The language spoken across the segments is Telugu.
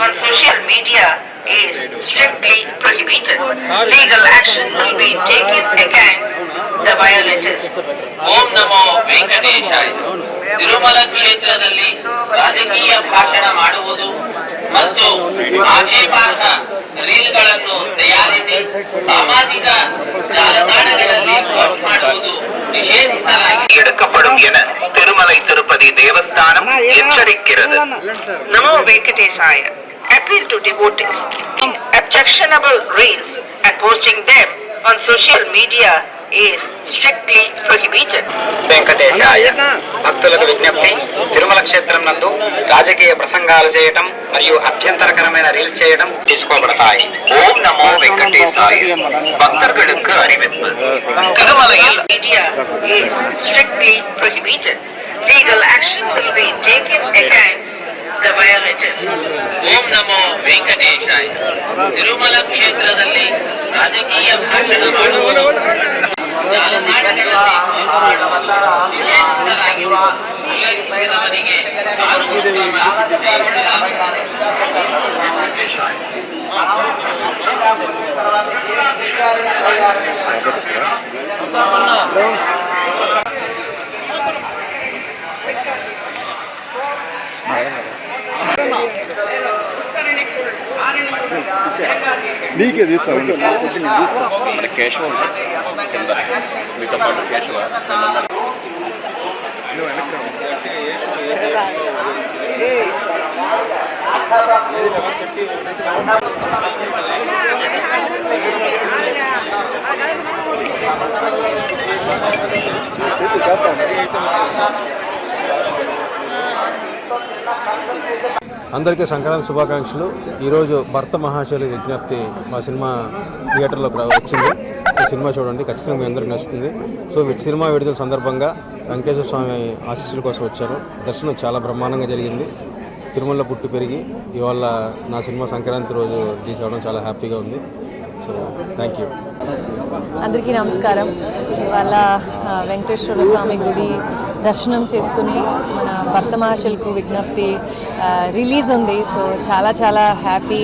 on social media is strictly prohibited. Legal action will be taken against the violators. ಓಂ ನಮೋ ವೆಂಕಟೇಶಾಯ. ತಿರುಮಲ ಕ್ಷೇತ್ರದಲ್ಲಿ ರಾಜಕೀಯ ಭಾಷಣ ಮಾಡುವುದು ಮತ್ತು ಆಕ್ಷೇಪಾರ್ಹ ರೀಲ್ಗಳನ್ನು ತಯಾರಿಸಿ ಸಾಮಾಜಿಕ ಜಾಲತಾಣಗಳಲ್ಲಿ ಪೋಸ್ಟ್ ಮಾಡುವುದು ನಿಷೇಧಿಸಲಾಗಿದೆ. எடுக்கப்படும் என Thirumalai Tirupati Devasthanam எச்சரிக்கிறது. Namo Venkatesaya appeal to devotees in objectionable reels and posting them on social media is strictly prohibited. వెంకటేశాయ. భక్తులకు విజ్ఞప్తి, తిరుమల క్షేత్రం నందు రాజకీయ ప్రసంగాలు చేయటం మరియు అభ్యంతరకరమైన రీల్స్ చేయడం తీసుకోబడతాయి. ఓం నమో వెంకటేశాయ. భక్తர்களுக்கு அறிவிப்பு, திருமலையில் Media is strictly prohibited. Legal action will be taken against the violators. ಓಂ ನಮೋ ವೆಂಕಟೇಶಾಯ. ತಿರುಮಲ ಕ್ಷೇತ್ರದಲ್ಲಿ ರಾಜಕೀಯ ಭಾಷಣ ಮಾಡುವುದು ಜಾಲತಾಣಗಳಲ್ಲಿ ಪೋಸ್ಟ್ ಮಾಡುವುದು ನಿಷೇಧಿಸಲಾಗಿದೆ. ಉಲ್ಲಂಘಿಸಿದವರಿಗೆ ಕಾನೂನು నీకే తీస్తాను మన కేశవ కింద మీతో పాటు కేశవ అందరికీ సంక్రాంతి శుభాకాంక్షలు. ఈరోజు భర్త మహాశైలి విజ్ఞప్తి మా సినిమా థియేటర్లో వచ్చింది. సో సినిమా చూడండి, ఖచ్చితంగా మీ అందరికీ నచ్చుతుంది. సో సినిమా విడుదల సందర్భంగా వెంకటేశ్వర స్వామి ఆశీస్సుల కోసం వచ్చారు. దర్శనం చాలా బ్రహ్మాండంగా జరిగింది. తిరుమలలో పుట్టి పెరిగి ఇవాళ నా సినిమా సంక్రాంతి రోజు రిలీజ్ అవ్వడం చాలా హ్యాపీగా ఉంది. So thank you. అందరికీ నమస్కారం. ఇవాళ వెంకటేశ్వర స్వామి గుడి దర్శనం చేసుకుని మన భర్త మహాశైలకు విజ్ఞప్తి రిలీజ్ ఉంది. సో చాలా చాలా హ్యాపీ,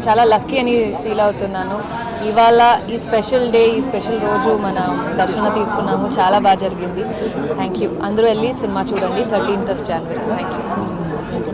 చాలా లక్కీ అని ఫీల్ అవుతున్నాను. ఇవాళ ఈ స్పెషల్ డే, ఈ స్పెషల్ రోజు మనం దర్శనం తీసుకున్నాము. చాలా బాగా జరిగింది. Thank you. అందరూ వెళ్ళి సినిమా చూడండి 13th of January. Thank you.